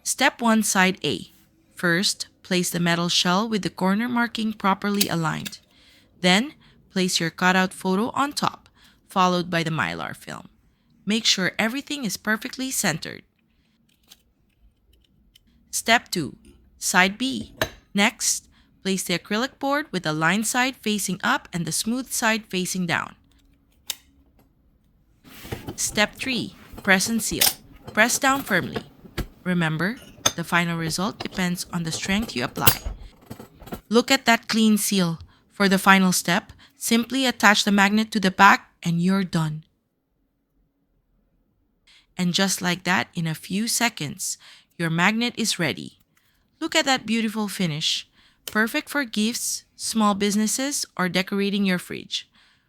Step 1, Side A. First, place the metal shell with the corner marking properly aligned. Then, place your cutout photo on top, followed by the mylar film. Make sure everything is perfectly centered. Step 2, Side B. Next, place the acrylic board with the lined side facing up and the smooth side facing down. Step 3, Press and seal. Press down firmly. Remember, the final result depends on the strength you apply. Look at that clean seal. For the final step, simply attach the magnet to the back and you're done. And just like that, in a few seconds, your magnet is ready. Look at that beautiful finish. Perfect for gifts, small businesses, or decorating your fridge.